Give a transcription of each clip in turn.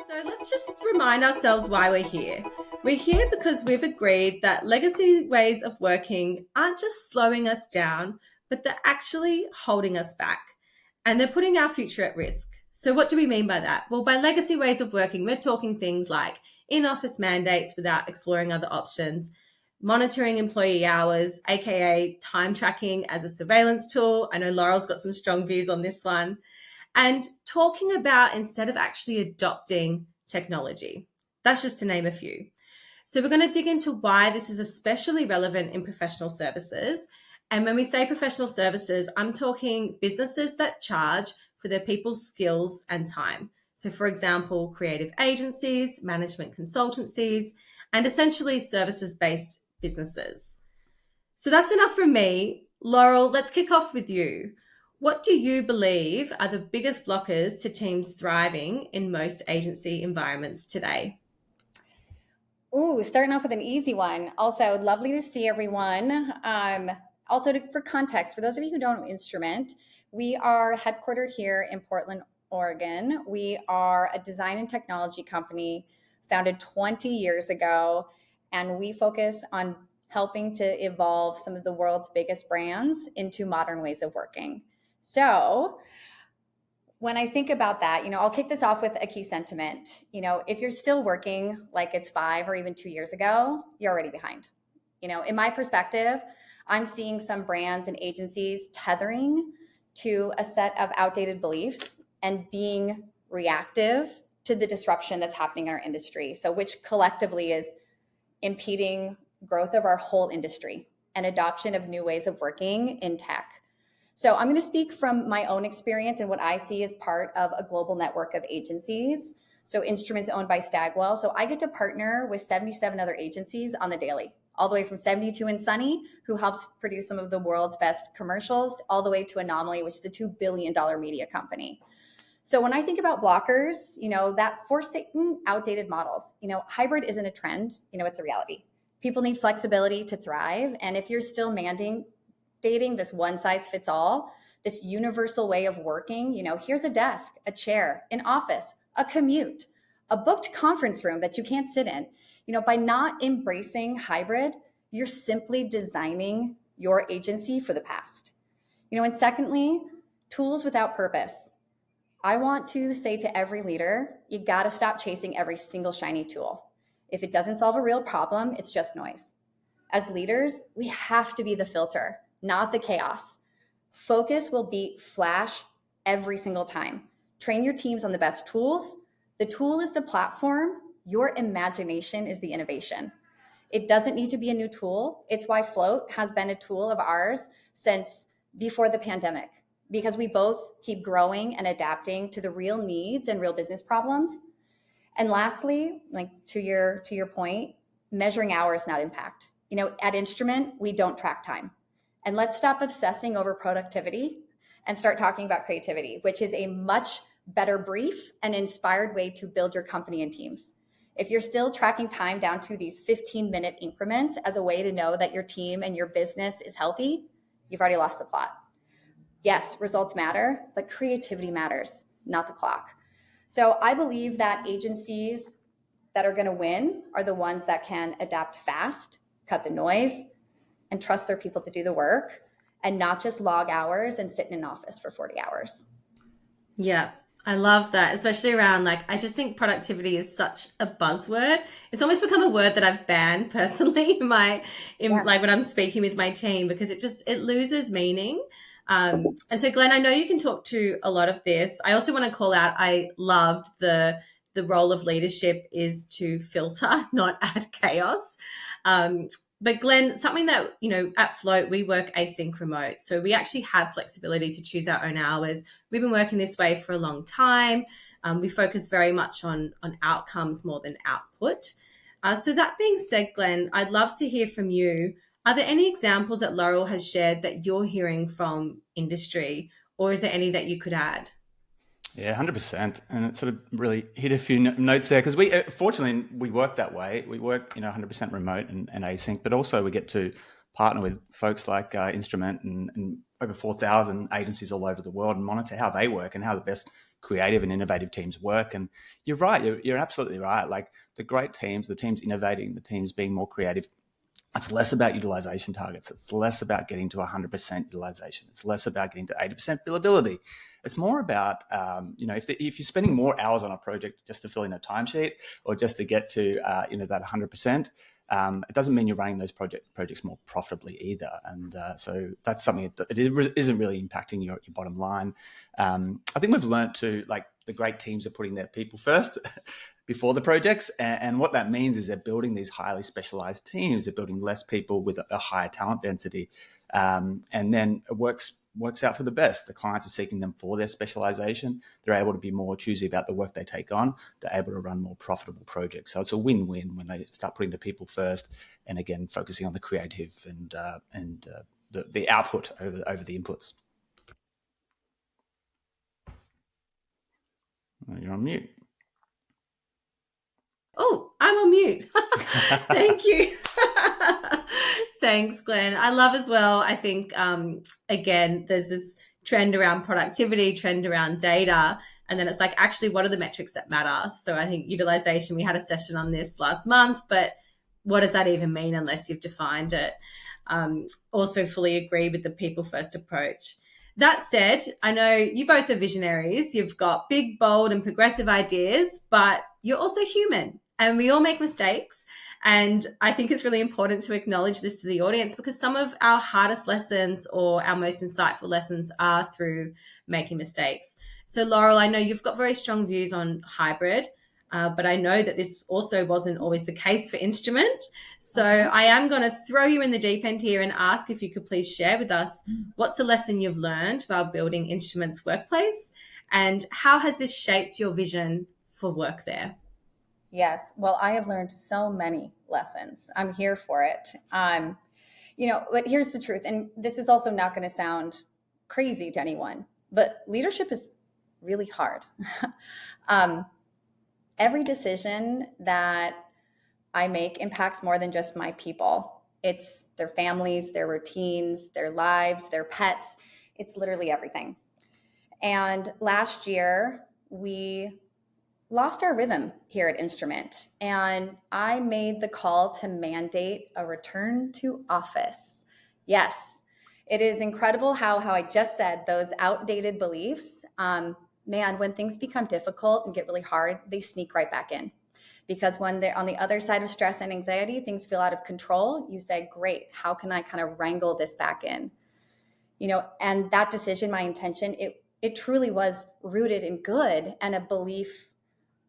So let's just remind ourselves why we're here. We're here because we've agreed that legacy ways of working aren't just slowing us down, but they're actually holding us back and they're putting our future at risk. So, what do we mean by that? Well, by legacy ways of working, we're talking things like in office mandates without exploring other options, monitoring employee hours, aka time tracking as a surveillance tool. I know Laurel's got some strong views on this one, and talking about instead of actually adopting technology. That's just to name a few. So, we're going to dig into why this is especially relevant in professional services. And when we say professional services, I'm talking businesses that charge for their people's skills and time. So, for example, creative agencies, management consultancies, and essentially services based businesses. So, that's enough from me. Laurel, let's kick off with you. What do you believe are the biggest blockers to teams thriving in most agency environments today? Ooh, starting off with an easy one. Also, lovely to see everyone. For context, for those of you who don't know Instrument, we are headquartered here in Portland, Oregon. We are a design and technology company founded 20 years ago, and we focus on helping to evolve some of the world's biggest brands into modern ways of working. So when I think about that, I'll kick this off with a key sentiment. If you're still working like it's 5 or even 2 years ago, you're already behind. In my perspective, I'm seeing some brands and agencies tethering to a set of outdated beliefs and being reactive to the disruption that's happening in our industry. So which collectively is impeding growth of our whole industry and adoption of new ways of working in tech. So I'm going to speak from my own experience and what I see as part of a global network of agencies. So Instruments owned by Stagwell. So I get to partner with 77 other agencies on the daily, all the way from 72 and Sunny, who helps produce some of the world's best commercials, all the way to Anomaly, which is a $2 billion media company. So when I think about blockers, that forsaken outdated models, hybrid isn't a trend, it's a reality. People need flexibility to thrive. And if you're still mandating this one size fits all, this universal way of working, here's a desk, a chair, an office, a commute, a booked conference room that you can't sit in. By not embracing hybrid, you're simply designing your agency for the past. And secondly, tools without purpose. I want to say to every leader, you got to stop chasing every single shiny tool. If it doesn't solve a real problem, it's just noise. As leaders, we have to be the filter, not the chaos. Focus will beat flash every single time. Train your teams on the best tools. The tool is the platform. Your imagination is the innovation. It doesn't need to be a new tool. It's why Float has been a tool of ours since before the pandemic, because we both keep growing and adapting to the real needs and real business problems. And lastly, like to your point, measuring hours, not impact. At Instrument, we don't track time. And let's stop obsessing over productivity and start talking about creativity, which is a much better brief and inspired way to build your company and teams. If you're still tracking time down to these 15-minute increments as a way to know that your team and your business is healthy, you've already lost the plot. Yes, results matter, but creativity matters, not the clock. So I believe that agencies that are going to win are the ones that can adapt fast, cut the noise, and trust their people to do the work and not just log hours and sit in an office for 40 hours. Yeah, I love that, especially around I just think productivity is such a buzzword. It's almost become a word that I've banned personally when I'm speaking with my team, because it loses meaning. And so Glenn, I know you can talk to a lot of this. I also want to call out, I loved the role of leadership is to filter, not add chaos. But Glenn, something that, at Float, we work async remote. So we actually have flexibility to choose our own hours. We've been working this way for a long time. We focus very much on outcomes more than output. So that being said, Glenn, I'd love to hear from you. Are there any examples that Laurel has shared that you're hearing from industry, or is there any that you could add? Yeah, 100%. And it sort of really hit a few notes there, because fortunately, we work that way. We work, 100% remote and async, but also we get to partner with folks like Instrument and over 4,000 agencies all over the world and monitor how they work and how the best creative and innovative teams work. And you're right. You're absolutely right. Like the great teams, the teams innovating, the teams being more creative, it's less about utilization targets. It's less about getting to 100% utilization. It's less about getting to 80% billability. It's more about, if you're spending more hours on a project just to fill in a timesheet or just to get to, that 100%, it doesn't mean you're running those projects more profitably either. And so that's something that it isn't really impacting your bottom line. I think we've learned to, like, the great teams are putting their people first before the projects. And what that means is they're building these highly specialized teams. They're building less people with a higher talent density. And then it works out for the best. The clients are seeking them for their specialization. They're able to be more choosy about the work they take on. They're able to run more profitable projects. So it's a win-win when they start putting the people first and, again, focusing on the creative and the output over the inputs. You're on mute. Oh, I'm on mute. Thank you. Thanks, Glenn. I love as well. I think, again, there's this trend around productivity, trend around data. And then it's like, actually, what are the metrics that matter? So I think utilization, we had a session on this last month, but what does that even mean unless you've defined it? Also fully agree with the people first approach. That said, I know you both are visionaries. You've got big, bold, and progressive ideas, but you're also human and we all make mistakes. And I think it's really important to acknowledge this to the audience because some of our hardest lessons or our most insightful lessons are through making mistakes. So Laurel, I know you've got very strong views on hybrid, but I know that this also wasn't always the case for Instrument. So I am going to throw you in the deep end here and ask if you could please share with us what's a lesson you've learned while building Instrument's workplace and how has this shaped your vision for work there? Yes. Well, I have learned so many lessons. I'm here for it. But here's the truth. And this is also not going to sound crazy to anyone, but leadership is really hard. Every decision that I make impacts more than just my people. It's their families, their routines, their lives, their pets. It's literally everything. And last year, we lost our rhythm here at Instrument, and I made the call to mandate a return to office. Yes, it is incredible how I just said those outdated beliefs, when things become difficult and get really hard, they sneak right back in. Because when they're on the other side of stress and anxiety, things feel out of control, you say, great, how can I kind of wrangle this back in? And that decision, my intention, it truly was rooted in good and a belief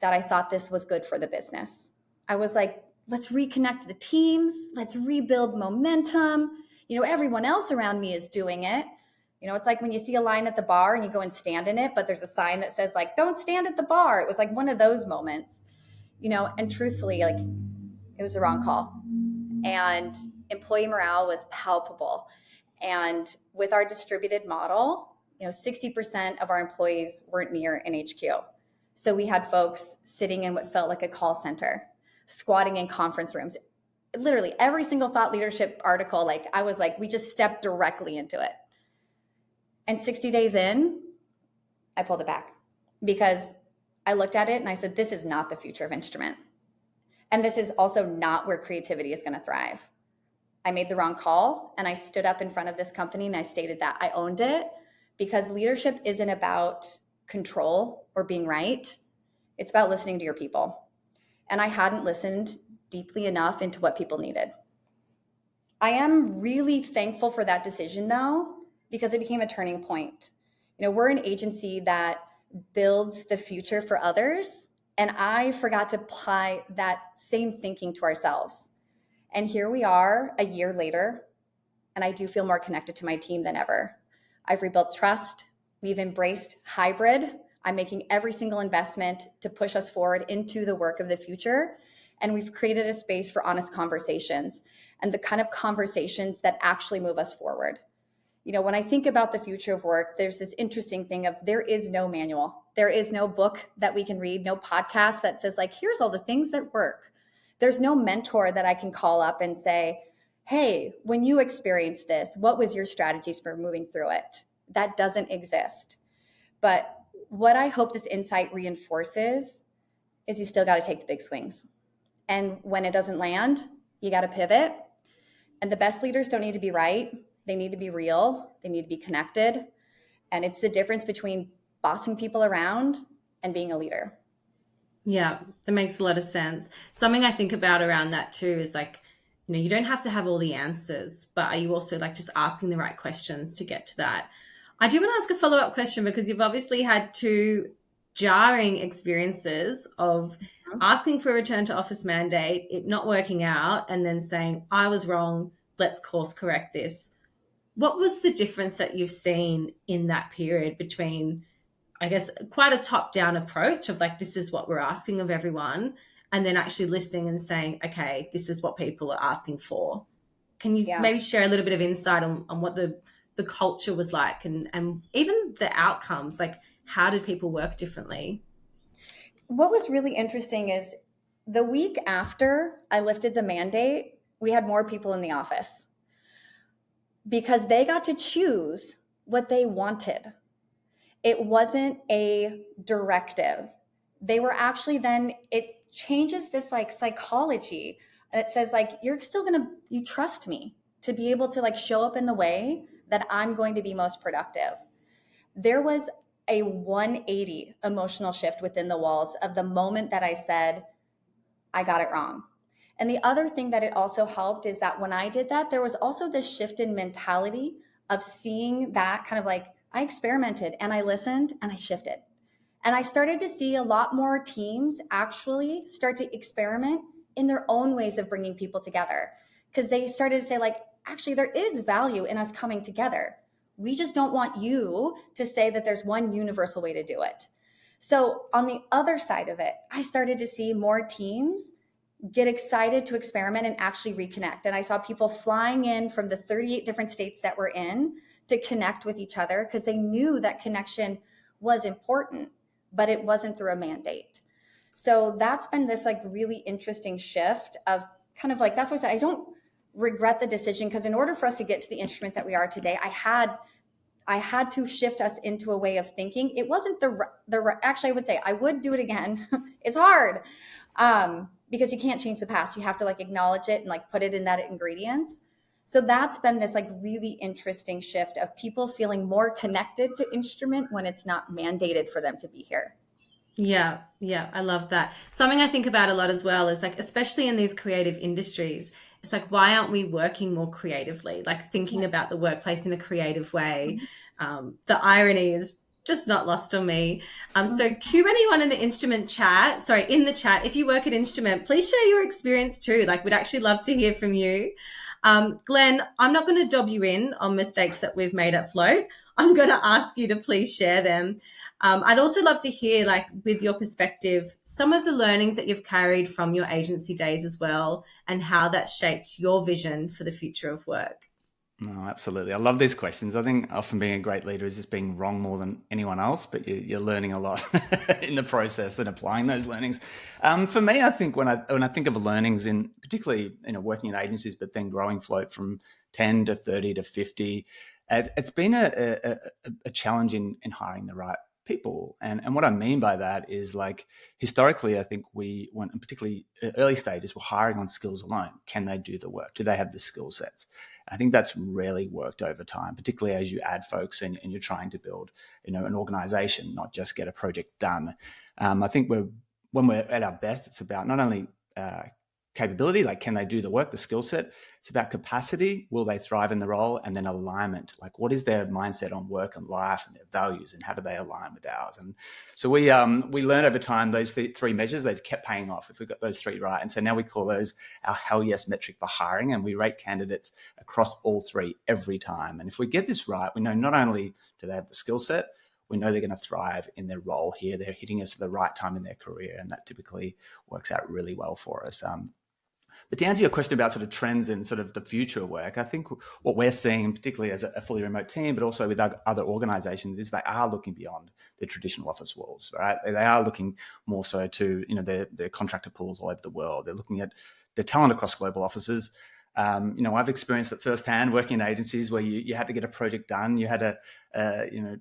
that I thought this was good for the business. I was like, let's reconnect the teams. Let's rebuild momentum. Everyone else around me is doing it. It's like when you see a line at the bar and you go and stand in it, but there's a sign that says like, don't stand at the bar. It was like one of those moments, and truthfully, like it was the wrong call. And employee morale was palpable. And with our distributed model, 60% of our employees weren't near an HQ. So we had folks sitting in what felt like a call center, squatting in conference rooms. Literally every single thought leadership article, I was like, we just stepped directly into it. And 60 days in, I pulled it back because I looked at it and I said, this is not the future of Instrument. And this is also not where creativity is going to thrive. I made the wrong call and I stood up in front of this company and I stated that. I owned it because leadership isn't about control or being right. It's about listening to your people. And I hadn't listened deeply enough into what people needed. I am really thankful for that decision though, because it became a turning point. We're an agency that builds the future for others. And I forgot to apply that same thinking to ourselves. And here we are a year later, and I do feel more connected to my team than ever. I've rebuilt trust. We've embraced hybrid. I'm making every single investment to push us forward into the work of the future. And we've created a space for honest conversations and the kind of conversations that actually move us forward. When I think about the future of work, there's this interesting thing of there is no manual. There is no book that we can read, no podcast that says here's all the things that work. There's no mentor that I can call up and say, hey, when you experienced this, what was your strategies for moving through it? That doesn't exist. But what I hope this insight reinforces is you still got to take the big swings. And when it doesn't land, you got to pivot. And the best leaders don't need to be right. They need to be real. They need to be connected. And it's the difference between bossing people around and being a leader. Yeah, that makes a lot of sense. Something I think about around that too is like, you don't have to have all the answers, but are you also like just asking the right questions to get to that? I do want to ask a follow-up question because you've obviously had two jarring experiences of asking for a return to office mandate, it not working out, and then saying, I was wrong, let's course correct this. What was the difference that you've seen in that period between, I guess, quite a top-down approach of like, this is what we're asking of everyone, and then actually listening and saying, okay, this is what people are asking for? Can you maybe share a little bit of insight on what the culture was like and even the outcomes? Like, how did people work differently? What was really interesting is the week after I lifted the mandate, we had more people in the office because they got to choose what they wanted. It wasn't a directive. They were actually then, it changes this like psychology that says like, you're still gonna, you trust me to be able to like show up in the way that I'm going to be most productive. There was a 180 emotional shift within the walls of the moment that I said, I got it wrong. And the other thing that it also helped is that when I did that, there was also this shift in mentality of seeing that kind of like, I experimented and I listened and I shifted. And I started to see a lot more teams actually start to experiment in their own ways of bringing people together, because they started to say like, actually, there is value in us coming together. We just don't want you to say that there's one universal way to do it. So on the other side of it, I started to see more teams get excited to experiment and actually reconnect. And I saw people flying in from the 38 different states that we're in to connect with each other because they knew that connection was important, but it wasn't through a mandate. So that's been this like really interesting shift of kind of like, that's why I said I don't regret the decision, because in order for us to get to the instrument that we are today, I had to shift us into a way of thinking. It wasn't actually, I would say I would do it again. It's hard because you can't change the past. You have to like acknowledge it and like put it in that ingredients. So that's been this like really interesting shift of people feeling more connected to instrument when it's not mandated for them to be here. Yeah, I love that. Something I think about a lot as well is like, especially in these creative industries, it's like, why aren't we working more creatively? Like thinking about the workplace in a creative way. The irony is just not lost on me. So cue anyone in the in the chat, if you work at Instrument, please share your experience too. Like we'd actually love to hear from you. Glenn, I'm not going to dob you in on mistakes that we've made at Float. I'm going to ask you to please share them. I'd also love to hear, like, with your perspective, some of the learnings that you've carried from your agency days as well, and how that shaped your vision for the future of work. No, absolutely. I love these questions. I think often being a great leader is just being wrong more than anyone else, but you're learning a lot in the process and applying those learnings. For me, I think when I think of learnings in particularly working in agencies, but then growing Float from 10 to 30 to 50, it's been a challenge in hiring the right people. And what I mean by that is, like, historically, I think we went, and particularly early stages, were hiring on skills alone. Can they do the work? Do they have the skill sets? I think that's rarely worked over time, particularly as you add folks and you're trying to build, an organization, not just get a project done. I think when we're at our best, it's about not only capability, like can they do the work, the skill set. It's about capacity. Will they thrive in the role? And then alignment, like what is their mindset on work and life and their values, and how do they align with ours? And so we learned over time those three measures. They kept paying off if we got those three right. And so now we call those our hell yes metric for hiring, and we rate candidates across all three every time. And if we get this right, we know not only do they have the skill set, we know they're going to thrive in their role here. They're hitting us at the right time in their career, and that typically works out really well for us. But to answer your question about sort of trends in sort of the future of work, I think what we're seeing, particularly as a fully remote team, but also with other organizations, is they are looking beyond the traditional office walls, right? They are looking more so to, their contractor pools all over the world. They're looking at their talent across global offices. I've experienced it firsthand working in agencies where you had to get a project done. You had a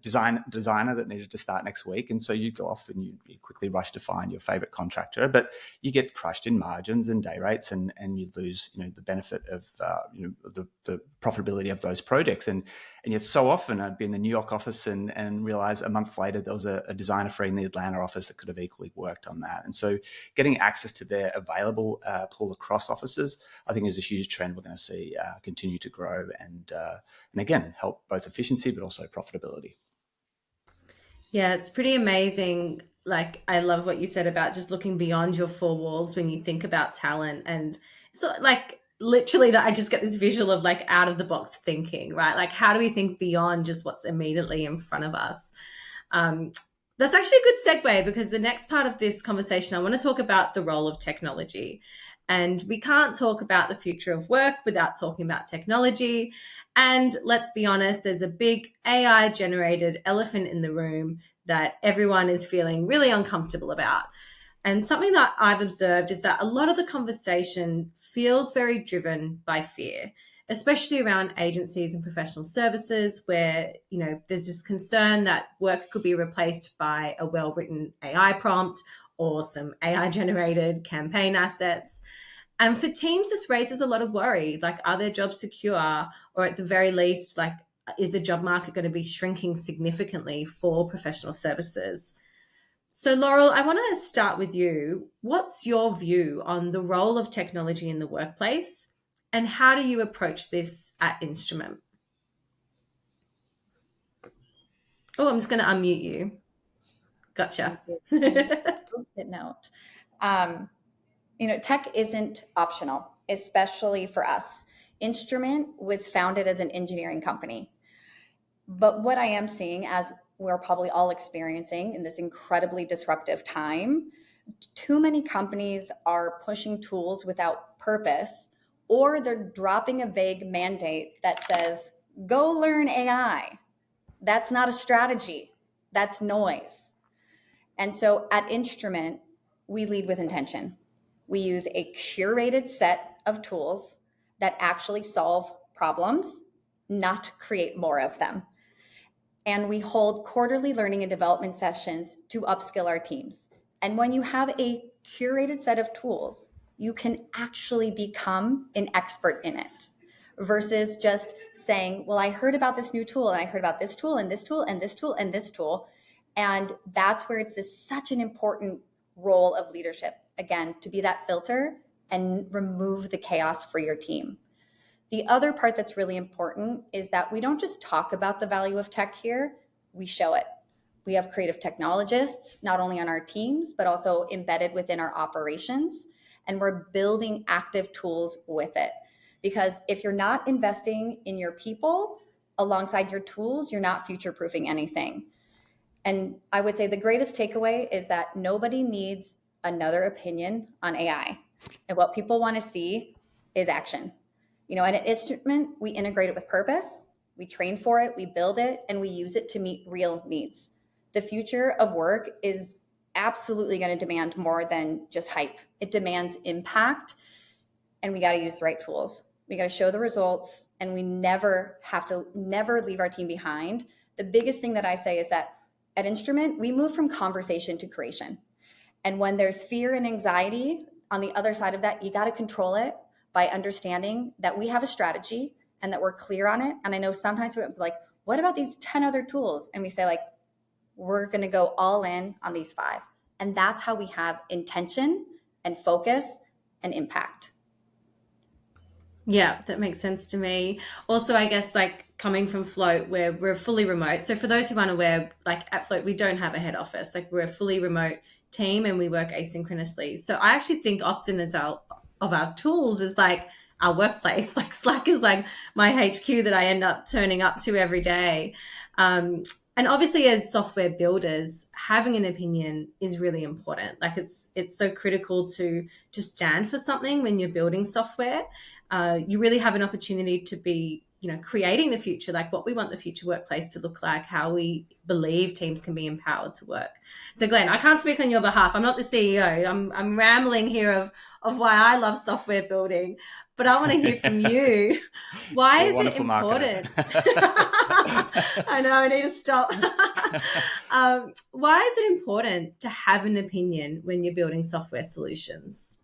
designer that needed to start next week, and so you go off and you quickly rush to find your favorite contractor, but you get crushed in margins and day rates, and you lose the benefit of the profitability of those projects. And yet so often I'd be in the New York office and realize a month later there was a designer free in the Atlanta office that could have equally worked on that. And so getting access to their available pool across offices, I think, is a huge trend we're going to see continue to grow and again help both efficiency but also profitability. Yeah, it's pretty amazing. Like, I love what you said about just looking beyond your four walls when you think about talent. And so, like, literally, that I just get this visual of like out of the box thinking, right? Like, how do we think beyond just what's immediately in front of us? Um, that's actually a good segue, because the next part of this conversation, I want to talk about the role of technology. And we can't talk about the future of work without talking about technology. And let's be honest, there's a big AI generated elephant in the room that everyone is feeling really uncomfortable about. And something that I've observed is that a lot of the conversation feels very driven by fear, especially around agencies and professional services, where, there's this concern that work could be replaced by a well-written AI prompt or some AI generated campaign assets. And for teams, this raises a lot of worry. Like, are their jobs secure? Or at the very least, like, is the job market going to be shrinking significantly for professional services? So, Laurel, I want to start with you. What's your view on the role of technology in the workplace, and how do you approach this at Instrument? Oh, I'm just going to unmute you. Gotcha. Post-it note. Tech isn't optional, especially for us. Instrument was founded as an engineering company. But what I am seeing, as we're probably all experiencing in this incredibly disruptive time, too many companies are pushing tools without purpose, or they're dropping a vague mandate that says, go learn AI. That's not a strategy. That's noise. And so at Instrument, we lead with intention. We use a curated set of tools that actually solve problems, not create more of them. And we hold quarterly learning and development sessions to upskill our teams. And when you have a curated set of tools, you can actually become an expert in it, versus just saying, well, I heard about this new tool, and I heard about this tool and this tool and this tool and this tool. And that's where it's such an important role of leadership, again, to be that filter and remove the chaos for your team. The other part that's really important is that we don't just talk about the value of tech here, we show it. We have creative technologists, not only on our teams, but also embedded within our operations. And we're building active tools with it. Because if you're not investing in your people alongside your tools, you're not future-proofing anything. And I would say the greatest takeaway is that nobody needs another opinion on AI. And what people want to see is action. At an Instrument, we integrate it with purpose, we train for it, we build it, and we use it to meet real needs. The future of work is absolutely going to demand more than just hype. It demands impact, and we got to use the right tools. We got to show the results, and we never leave our team behind. The biggest thing that I say is that at Instrument, we move from conversation to creation. And when there's fear and anxiety on the other side of that, you got to control it by understanding that we have a strategy and that we're clear on it. And I know sometimes we're like, what about these 10 other tools? And we say, like, we're going to go all in on these 5. And that's how we have intention and focus and impact. Yeah, that makes sense to me. Also, I guess, like, coming from Float, where we're fully remote. So for those who aren't aware, like, at Float, we don't have a head office. Like, we're a fully remote team and we work asynchronously. So I actually think often of our tools is like our workplace. Like, Slack is like my HQ that I end up turning up to every day. And obviously, as software builders, having an opinion is really important. Like, it's so critical to stand for something when you're building software. You really have an opportunity to be creating the future, like what we want the future workplace to look like, how we believe teams can be empowered to work. So Glenn, I can't speak on your behalf. I'm not the CEO. I'm rambling here of why I love software building, but I want to hear from you. Why is it important? I know, I need to stop. Why is it important to have an opinion when you're building software solutions?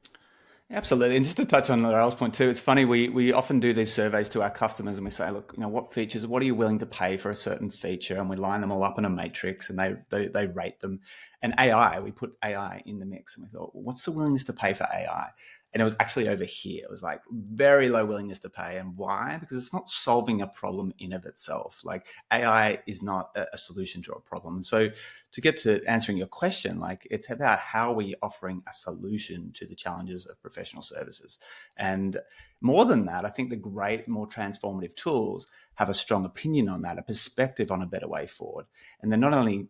Absolutely. And just to touch on Laurel's point too, it's funny, we often do these surveys to our customers and we say, look, what features, what are you willing to pay for a certain feature? And we line them all up in a matrix and they rate them. And AI, we put AI in the mix and we thought, well, what's the willingness to pay for AI? And it was actually over here. It was like very low willingness to pay. And why? Because it's not solving a problem in of itself. Like AI is not a solution to a problem. And so to get to answering your question, like it's about how we offering a solution to the challenges of professional services. And more than that, I think the great, more transformative tools have a strong opinion on that, a perspective on a better way forward. And they're not only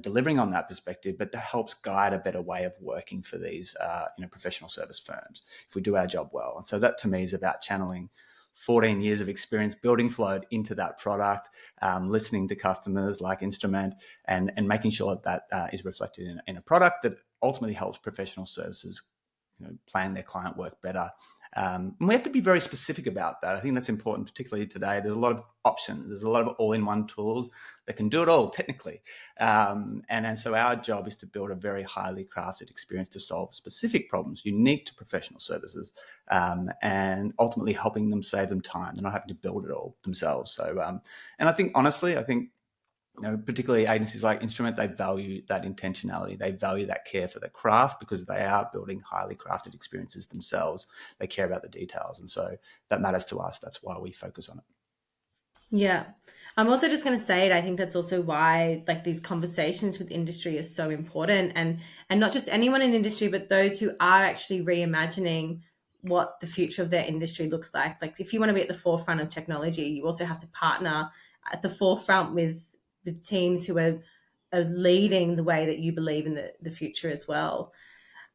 delivering on that perspective, but that helps guide a better way of working for these professional service firms if we do our job well. And so that to me is about channeling 14 years of experience building Float into that product, listening to customers like Instrument, and making sure that is reflected in a product that ultimately helps professional services plan their client work better. And we have to be very specific about that. I think that's important, particularly today. There's a lot of options. There's a lot of all-in-one tools that can do it all technically. And so our job is to build a very highly crafted experience to solve specific problems unique to professional services, and ultimately helping them save them time. They're not having to build it all themselves. So, and I think, honestly, particularly agencies like Instrument, they value that intentionality. They value that care for the craft because they are building highly crafted experiences themselves. They care about the details. And so that matters to us. That's why we focus on it. Yeah. I'm also just going to say it. I think that's also why these conversations with industry are so important, and not just anyone in industry, but those who are actually reimagining what the future of their industry looks like. Like if you want to be at the forefront of technology, you also have to partner at the forefront with teams who are leading the way that you believe in the future as well.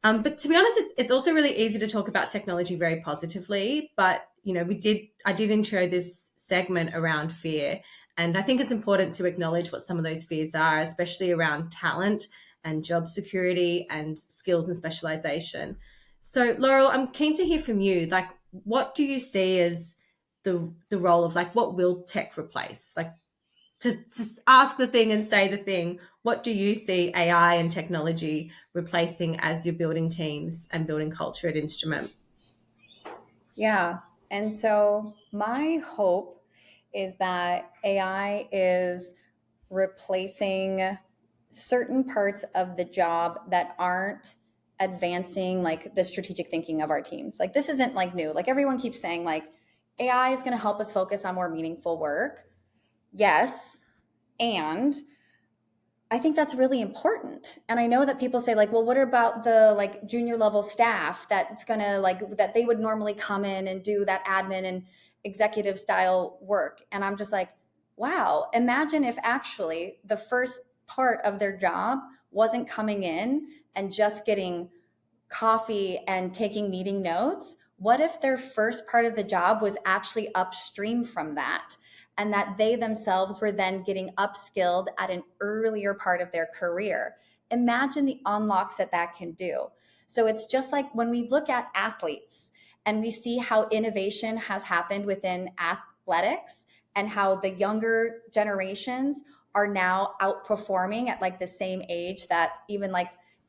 But to be honest, it's also really easy to talk about technology very positively. But I did intro this segment around fear, and I think it's important to acknowledge what some of those fears are, especially around talent and job security and skills and specialization. So, Laurel, I'm keen to hear from you. Like, what do you see as the role of what will tech replace? Like, to ask the thing and say the thing, what do you see AI and technology replacing as you're building teams and building culture at Instrument? Yeah. And so my hope is that AI is replacing certain parts of the job that aren't advancing the strategic thinking of our teams. Like this isn't new. Like everyone keeps saying AI is going to help us focus on more meaningful work. Yes. And I think that's really important. And I know that people say well, what about the junior level staff that's going to that they would normally come in and do that admin and executive style work. And I'm just wow, imagine if actually the first part of their job wasn't coming in and just getting coffee and taking meeting notes. What if their first part of the job was actually upstream from that? And that they themselves were then getting upskilled at an earlier part of their career. Imagine the unlocks that can do. So it's just like when we look at athletes and we see how innovation has happened within athletics and how the younger generations are now outperforming at the same age that even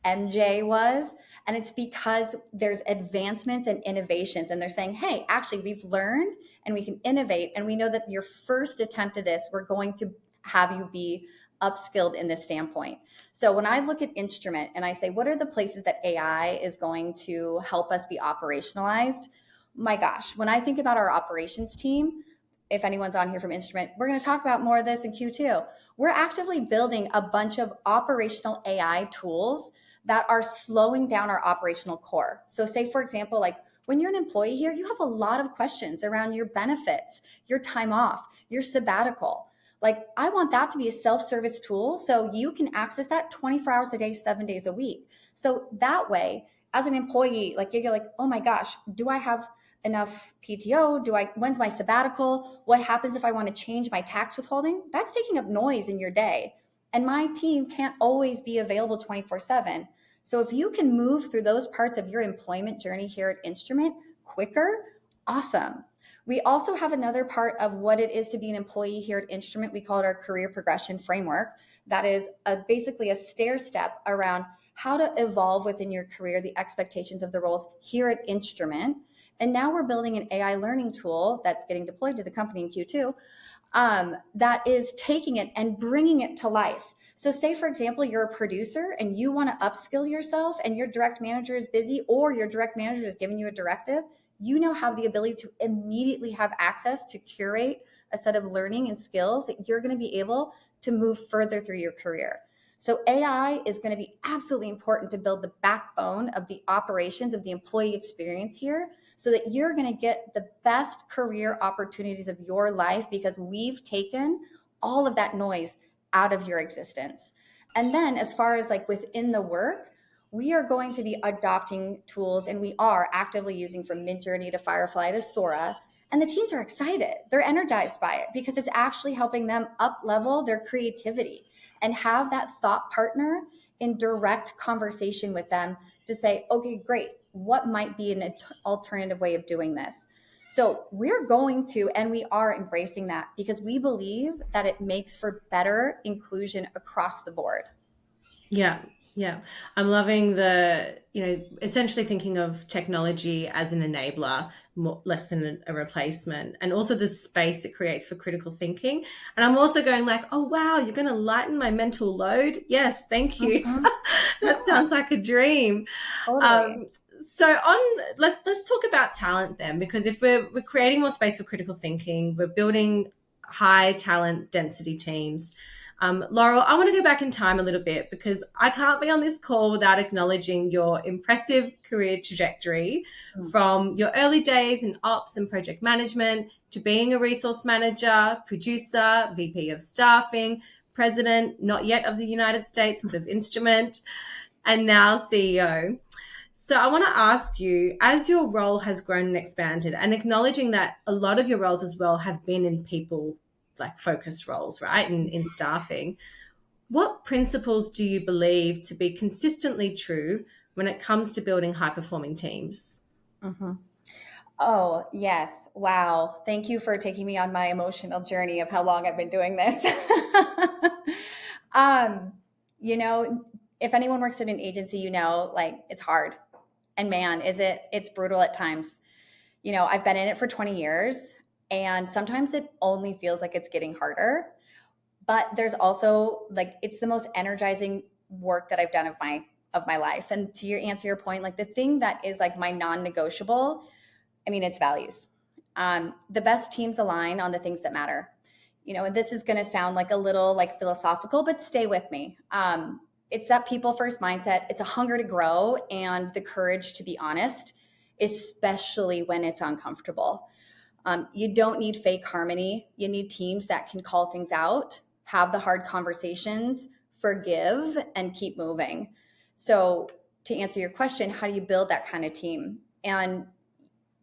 MJ was. And it's because there's advancements and innovations, and they're saying, hey, actually, we've learned and we can innovate. And we know that your first attempt at this, we're going to have you be upskilled in this standpoint. So when I look at Instrument and I say, what are the places that AI is going to help us be operationalized? My gosh, when I think about our operations team, if anyone's on here from Instrument, we're going to talk about more of this in Q2. We're actively building a bunch of operational AI tools that are slowing down our operational core. So say, for example, when you're an employee here, you have a lot of questions around your benefits, your time off, your sabbatical. I want that to be a self-service tool so you can access that 24 hours a day, 7 days a week. So that way, as an employee, you're oh my gosh, do I have enough PTO? When's my sabbatical? What happens if I want to change my tax withholding? That's taking up noise in your day. And my team can't always be available 24/7. So if you can move through those parts of your employment journey here at Instrument quicker, awesome. We also have another part of what it is to be an employee here at Instrument. We call it our career progression framework. That is basically a stair step around how to evolve within your career, the expectations of the roles here at Instrument. And now we're building an AI learning tool that's getting deployed to the company in Q2 that is taking it and bringing it to life. So say, for example, you're a producer and you want to upskill yourself and your direct manager is busy, or your direct manager is giving you a directive. You now have the ability to immediately have access to curate a set of learning and skills that you're going to be able to move further through your career. So AI is going to be absolutely important to build the backbone of the operations of the employee experience here, so that you're going to get the best career opportunities of your life, because we've taken all of that noise out of your existence. And then as far as like within the work, we are going to be adopting tools, and we are actively using from Midjourney to Firefly to Sora. And the teams are excited. They're energized by it because it's actually helping them up level their creativity and have that thought partner in direct conversation with them to say, okay, great, what might be an alternative way of doing this? So we're going to, and we are embracing that because we believe that it makes for better inclusion across the board. Yeah. Yeah. I'm loving essentially thinking of technology as an enabler, less than a replacement, and also the space it creates for critical thinking. And I'm also going like, oh, wow, you're going to lighten my mental load. Yes. Thank you. Mm-hmm. That sounds like a dream. Totally. So let's talk about talent then, because if we're creating more space for critical thinking, we're building high talent density teams. Laurel, I want to go back in time a little bit because I can't be on this call without acknowledging your impressive career trajectory from your early days in ops and project management to being a resource manager, producer, VP of staffing, president, not yet of the United States, but of Instrument, and now CEO. So I want to ask you, as your role has grown and expanded, and acknowledging that a lot of your roles as well have been in people like focused roles, right? In staffing, what principles do you believe to be consistently true when it comes to building high performing teams? Mm-hmm. Oh, yes. Wow. Thank you for taking me on my emotional journey of how long I've been doing this. If anyone works at an agency, like it's hard. And man, it's brutal at times. I've been in it for 20 years. And sometimes it only feels like it's getting harder, but there's also like, it's the most energizing work that I've done of my life. And to answer your point, like the thing that is like my non-negotiable, it's values. The best teams align on the things that matter, and this is going to sound like a little like philosophical, but stay with me. It's that people first mindset. It's a hunger to grow and the courage to be honest, especially when it's uncomfortable. You don't need fake harmony. You need teams that can call things out, have the hard conversations, forgive, and keep moving. So to answer your question, how do you build that kind of team? And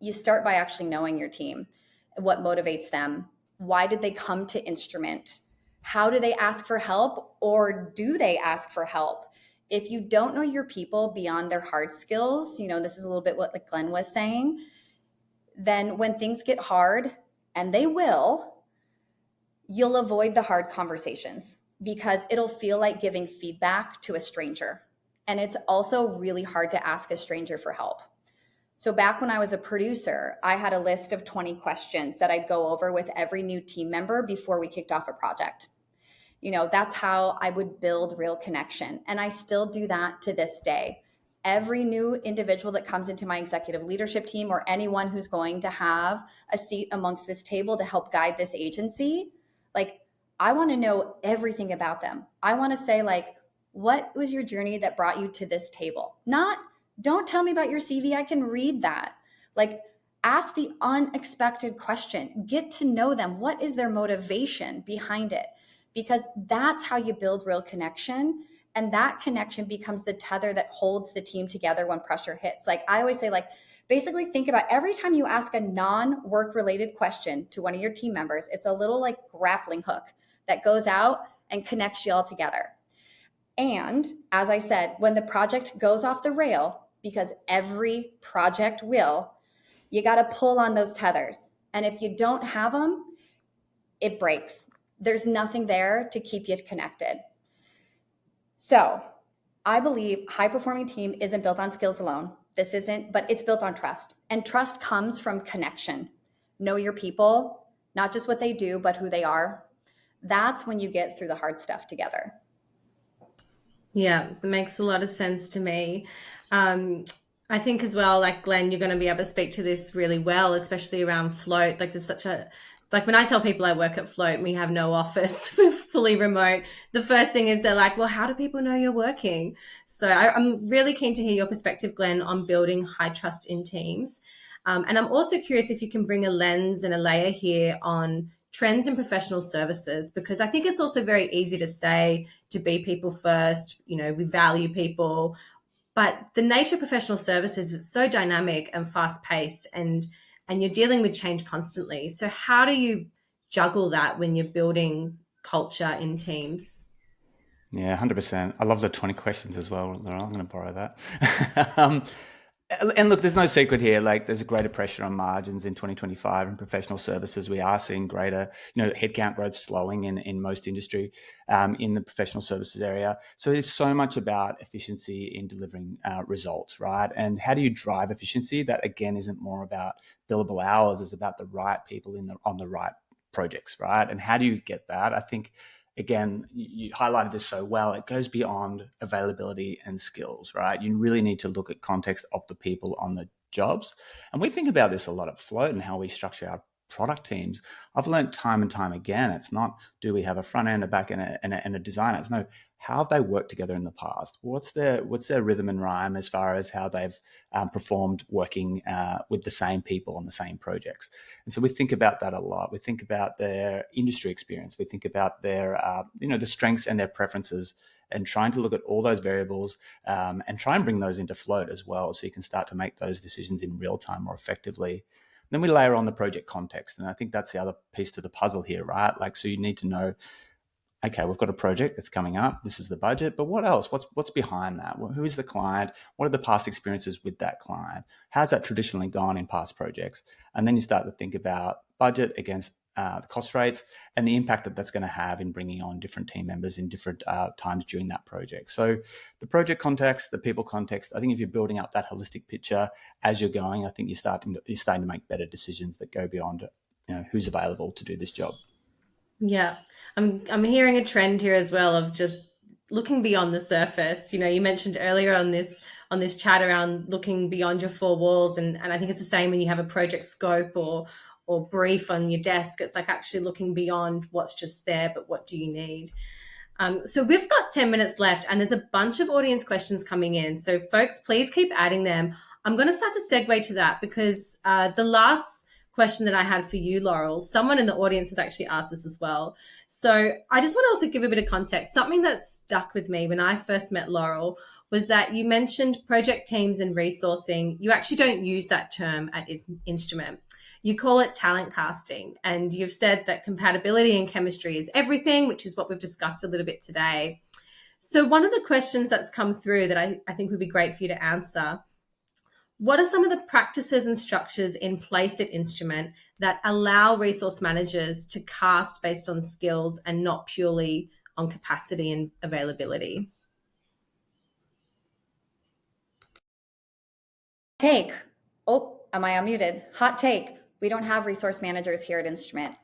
you start by actually knowing your team, what motivates them. Why did they come to Instrument? How do they ask for help, or do they ask for help? If you don't know your people beyond their hard skills, this is a little bit what like Glenn was saying, then when things get hard, and they will, you'll avoid the hard conversations because it'll feel like giving feedback to a stranger. And it's also really hard to ask a stranger for help. So back when I was a producer, I had a list of 20 questions that I'd go over with every new team member before we kicked off a project. That's how I would build real connection. And I still do that to this day. Every new individual that comes into my executive leadership team, or anyone who's going to have a seat amongst this table to help guide this agency, like I want to know everything about them. I want to say like, what was your journey that brought you to this table? Not, don't tell me about your CV. I can read that. Like ask the unexpected question, get to know them. What is their motivation behind it? Because that's how you build real connection. And that connection becomes the tether that holds the team together when pressure hits. Like I always say, like, basically think about every time you ask a non-work related question to one of your team members, it's a little like grappling hook that goes out and connects you all together. And as I said, when the project goes off the rail, because every project will, you got to pull on those tethers. And if you don't have them, it breaks. There's nothing there to keep you connected. So I believe high performing team isn't built on skills alone. This isn't, but it's built on trust. And trust comes from connection. Know your people, not just what they do, but who they are. That's when you get through the hard stuff together. Yeah, it makes a lot of sense to me. I think as well, like Glenn, you're going to be able to speak to this really well, especially around Float. Like there's such a, like when I tell people I work at Float and we have no office, we're fully remote, the first thing is they're like, well, how do people know you're working? So I'm really keen to hear your perspective, Glenn, on building high trust in teams. And I'm also curious if you can bring a lens and a layer here on trends in professional services, because I think it's also very easy to say to be people first, you know, we value people, but the nature of professional services is so dynamic and fast paced, and you're dealing with change constantly. So how do you juggle that when you're building culture in teams? Yeah, 100%. I love the 20 questions as well, Laurel. I'm going to borrow that. And look, there's no secret here. Like, there's a greater pressure on margins in 2025 in professional services. We are seeing greater, headcount growth slowing in most industry, in the professional services area. So it's so much about efficiency in delivering results, right? And how do you drive efficiency? That again isn't more about billable hours. It's about the right people on the right projects, right? And how do you get that? I think, again, you highlighted this so well. It goes beyond availability and skills, right? You really need to look at context of the people on the jobs. And we think about this a lot at Float and how we structure our product teams. I've learned time and time again, it's not, do we have a front end, a back end, and a designer? It's no, how have they worked together in the past? What's their rhythm and rhyme as far as how they've performed working with the same people on the same projects? And so we think about that a lot. We think about their industry experience. We think about their, the strengths and their preferences, and trying to look at all those variables and try and bring those into Float as well, so you can start to make those decisions in real time more effectively. Then we layer on the project context. And I think that's the other piece to the puzzle here, right? Like, so you need to know, okay, we've got a project that's coming up. This is the budget, but what else? What's behind that? Who is the client? What are the past experiences with that client? How's that traditionally gone in past projects? And then you start to think about budget against the cost rates and the impact that that's going to have in bringing on different team members in different times during that project. So the project context, the people context, I think if you're building up that holistic picture as you're going, I think you're starting to make better decisions that go beyond, who's available to do this job. Yeah, I'm hearing a trend here as well of just looking beyond the surface. You mentioned earlier on this chat around looking beyond your four walls, and I think it's the same when you have a project scope or brief on your desk. It's like actually looking beyond what's just there, but what do you need? So we've got 10 minutes left, and there's a bunch of audience questions coming in. So folks, please keep adding them. I'm going to start to segue to that because the last question that I had for you, Laurel, someone in the audience has actually asked this as well. So I just want to also give a bit of context. Something that stuck with me when I first met Laurel was that you mentioned project teams and resourcing. You actually don't use that term at Instrument. You call it talent casting, and you've said that compatibility and chemistry is everything, which is what we've discussed a little bit today. So one of the questions that's come through that I think would be great for you to answer: what are some of the practices and structures in place at Instrument that allow resource managers to cast based on skills and not purely on capacity and availability? Take. Oh, am I unmuted? Hot take. We don't have resource managers here at Instrument.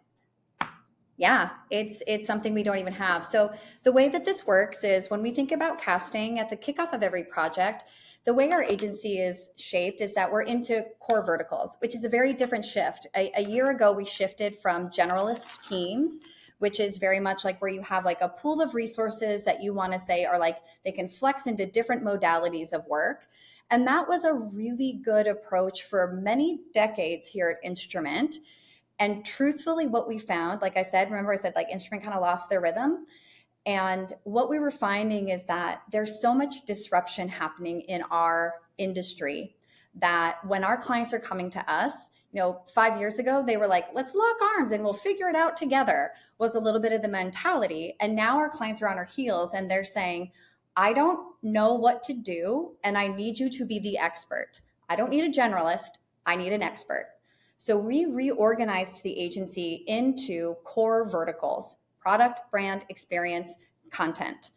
Yeah, it's something we don't even have. So the way that this works is when we think about casting at the kickoff of every project, the way our agency is shaped is that we're into core verticals, which is a very different shift. A year ago, we shifted from generalist teams, which is very much like where you have like a pool of resources that you want to say are like, they can flex into different modalities of work. And that was a really good approach for many decades here at Instrument. And truthfully, what we found, like I said, remember I said like Instrument kind of lost their rhythm. And what we were finding is that there's so much disruption happening in our industry that when our clients are coming to us, 5 years ago, they were like, let's lock arms and we'll figure it out together, was a little bit of the mentality. And now our clients are on our heels and they're saying, I don't know what to do, and I need you to be the expert. I don't need a generalist, I need an expert. So we reorganized the agency into core verticals: product, brand, experience, content.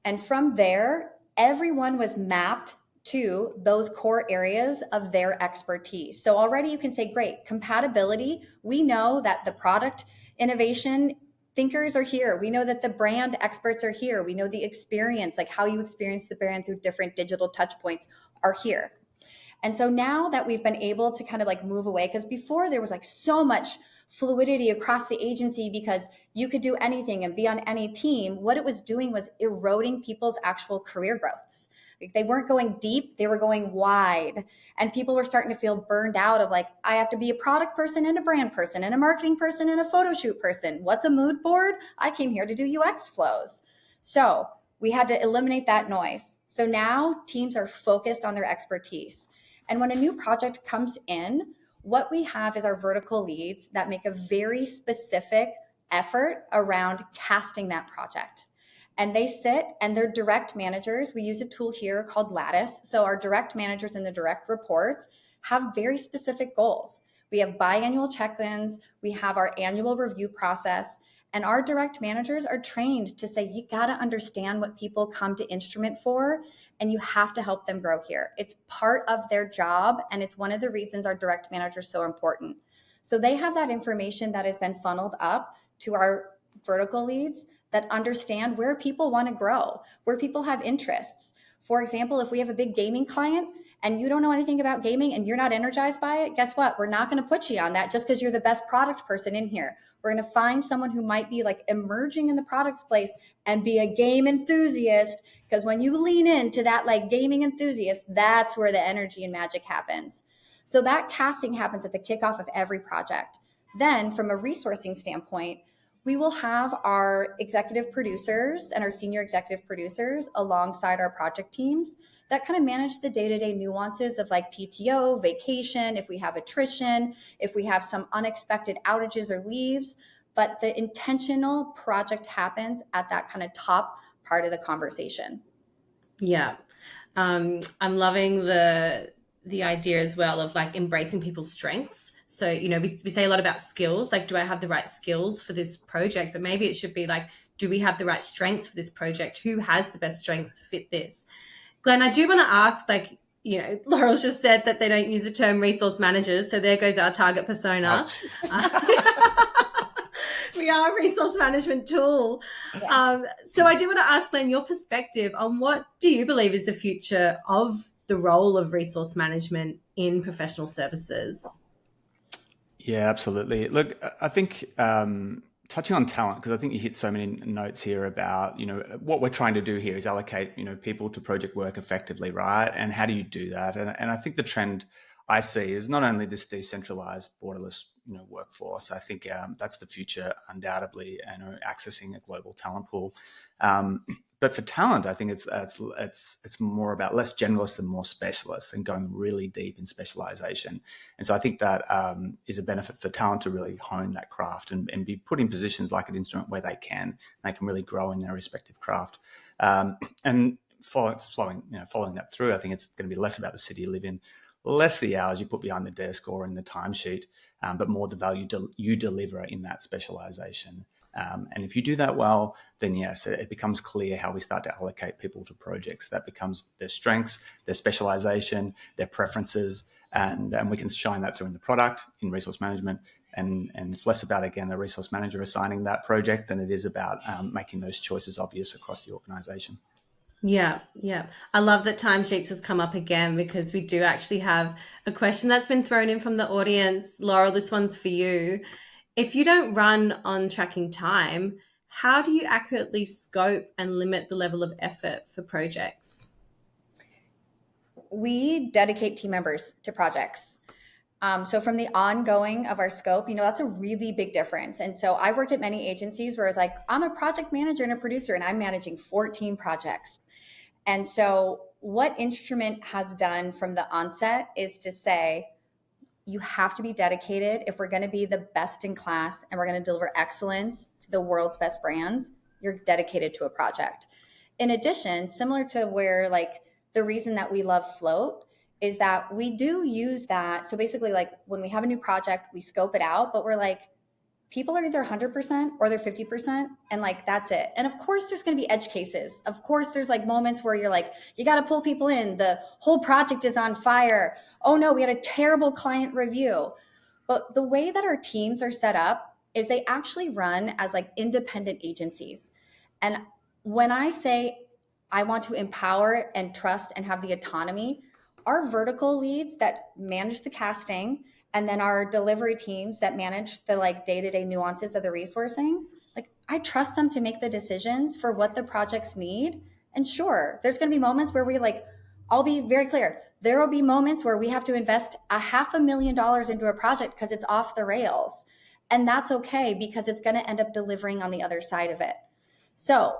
And from there, everyone was mapped to those core areas of their expertise. So already you can say, great, compatibility. We know that the product innovation thinkers are here. We know that the brand experts are here. We know the experience, like how you experience the brand through different digital touch points, are here. And so now that we've been able to kind of like move away, because before there was like so much fluidity across the agency because you could do anything and be on any team, what it was doing was eroding people's actual career growths. Like they weren't going deep, they were going wide. And people were starting to feel burned out of like, I have to be a product person and a brand person and a marketing person and a photo shoot person. What's a mood board? I came here to do UX flows. So we had to eliminate that noise. So now teams are focused on their expertise. And when a new project comes in, what we have is our vertical leads that make a very specific effort around casting that project. And they sit and they're direct managers. We use a tool here called Lattice. So our direct managers and the direct reports have very specific goals. We have biannual check-ins. We have our annual review process. And our direct managers are trained to say, you got to understand what people come to Instrument for, and you have to help them grow here. It's part of their job, and it's one of the reasons our direct manager is so important. So they have that information that is then funneled up to our vertical leads that understand where people want to grow, where people have interests. For example, if we have a big gaming client and you don't know anything about gaming and you're not energized by it, guess what? We're not going to put you on that just because you're the best product person in here. We're going to find someone who might be like emerging in the product space and be a game enthusiast, because when you lean into that like gaming enthusiast, that's where the energy and magic happens. So that casting happens at the kickoff of every project. Then from a resourcing standpoint, we will have our executive producers and our senior executive producers alongside our project teams that kind of manage the day-to-day nuances of like PTO, vacation, if we have attrition, if we have some unexpected outages or leaves. But the intentional project happens at that kind of top part of the conversation. Yeah. I'm loving the idea as well of like embracing people's strengths. So, we say a lot about skills, like, do I have the right skills for this project? But maybe it should be like, do we have the right strengths for this project? Who has the best strengths to fit this? Glenn, I do want to ask, like, Laurel's just said that they don't use the term resource managers. So there goes our target persona. We are a resource management tool. Yeah. So I do want to ask, Glenn, your perspective on what do you believe is the future of the role of resource management in professional services? Yeah, absolutely. Look, I think touching on talent, because I think you hit so many notes here about, what we're trying to do here is allocate, people to project work effectively, right? And how do you do that? And I think the trend I see is not only this decentralized, borderless, workforce. I think that's the future, undoubtedly, and accessing a global talent pool. But for talent, I think it's more about less generalist and more specialist, and going really deep in specialization. And so I think that is a benefit for talent to really hone that craft and be put in positions like an Instrument where they can really grow in their respective craft. And following that through, I think it's going to be less about the city you live in, less the hours you put behind the desk or in the timesheet, but more the value you deliver in that specialization. And if you do that well, then yes, it becomes clear how we start to allocate people to projects. That becomes their strengths, their specialization, their preferences, and we can shine that through in the product, in resource management. And it's less about, again, a resource manager assigning that project than it is about making those choices obvious across the organization. Yeah. I love that timesheets has come up again, because we do actually have a question that's been thrown in from the audience. Laurel, this one's for you. If you don't run on tracking time, how do you accurately scope and limit the level of effort for projects? We dedicate team members to projects. So from the ongoing of our scope, that's a really big difference. And so I worked at many agencies where it's like, I'm a project manager and a producer and I'm managing 14 projects. And so what Instrument has done from the onset is to say, you have to be dedicated. If we're going to be the best in class and we're going to deliver excellence to the world's best brands, you're dedicated to a project. In addition, similar to where like the reason that we love Float is that we do use that. So basically, like when we have a new project, we scope it out, but we're like, people are either 100% or they're 50%, and like that's it. And of course there's going to be edge cases. Of course there's like moments where you're like, you got to pull people in, the whole project is on fire, oh no, we had a terrible client review. But the way that our teams are set up is they actually run as like independent agencies. And when I say I want to empower and trust and have the autonomy, our vertical leads that manage the casting and then our delivery teams that manage the like day-to-day nuances of the resourcing, like I trust them to make the decisions for what the projects need. And sure, there's going to be moments where we like, I'll be very clear, there will be moments where we have to invest $500,000 into a project because it's off the rails. And that's okay because it's going to end up delivering on the other side of it. So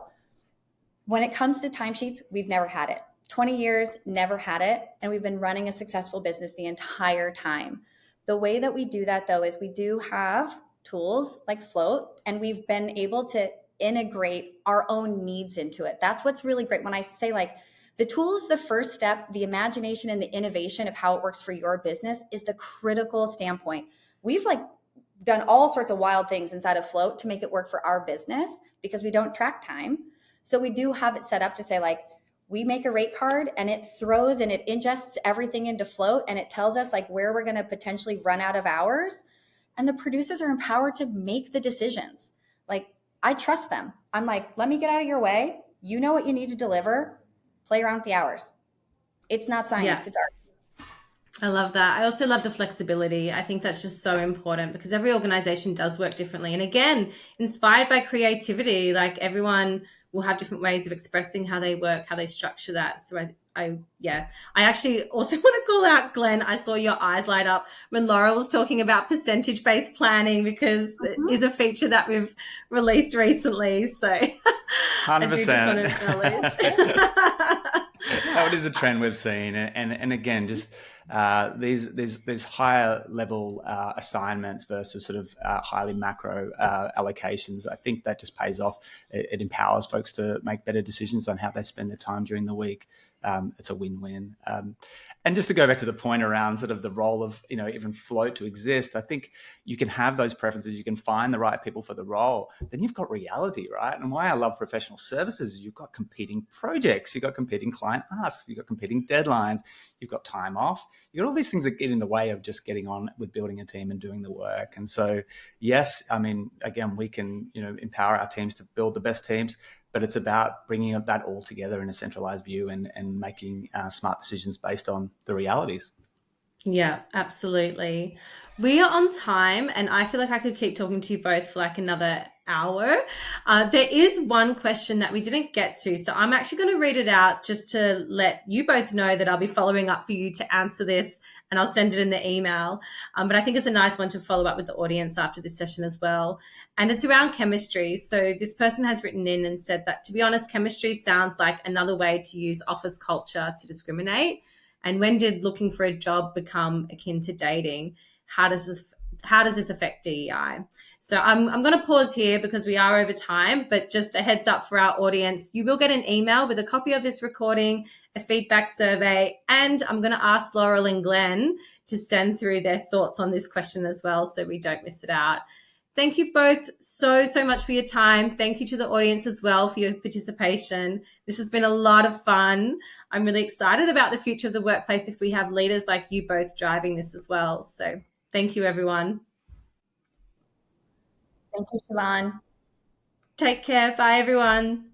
when it comes to timesheets, we've never had it. 20 years, never had it. And we've been running a successful business the entire time. The way that we do that, though, is we do have tools like Float, and we've been able to integrate our own needs into it. That's what's really great. When I say like the tool is the first step, the imagination and the innovation of how it works for your business is the critical standpoint. We've like done all sorts of wild things inside of Float to make it work for our business because we don't track time. So we do have it set up to say like, we make a rate card and it throws and it ingests everything into Float and it tells us like where we're going to potentially run out of hours. And the producers are empowered to make the decisions. Like I trust them. I'm like, let me get out of your way. You know what you need to deliver. Play around with the hours. It's not science, it's art. I love that. I also love the flexibility. I think that's just so important because every organization does work differently. And again, inspired by creativity, like everyone will have different ways of expressing how they work, how they structure that. So I actually also want to call out, Glenn, I saw your eyes light up when Laurel was talking about percentage-based planning because it is a feature that we've released recently. So 100%. I do just want to acknowledge. That is a trend we've seen. And again, just these higher level assignments versus sort of highly macro allocations. I think that just pays off. It empowers folks to make better decisions on how they spend their time during the week. It's a win-win. And just to go back to the point around sort of the role of, even Float to exist, I think you can have those preferences. You can find the right people for the role. Then you've got reality, right? And why I love professional services is you've got competing projects, you've got competing client asks, you've got competing deadlines, you've got time off. You've got all these things that get in the way of just getting on with building a team and doing the work. And so, yes, I mean, again, we can, empower our teams to build the best teams, but it's about bringing that all together in a centralized view and making smart decisions based on the realities. Yeah, absolutely. We are on time and I feel like I could keep talking to you both for like another hour. There is one question that we didn't get to. So I'm actually going to read it out just to let you both know that I'll be following up for you to answer this and I'll send it in the email. But I think it's a nice one to follow up with the audience after this session as well. And it's around chemistry. So this person has written in and said that, to be honest, chemistry sounds like another way to use office culture to discriminate. And when did looking for a job become akin to dating? How does this affect DEI? So I'm going to pause here because we are over time, but just a heads up for our audience, you will get an email with a copy of this recording, a feedback survey, and I'm going to ask Laurel and Glenn to send through their thoughts on this question as well so we don't miss it out. Thank you both so much for your time. Thank you to the audience as well for your participation. This has been a lot of fun. I'm really excited about the future of the workplace if we have leaders like you both driving this as well. So thank you, everyone. Thank you, Siobhan. Take care. Bye, everyone.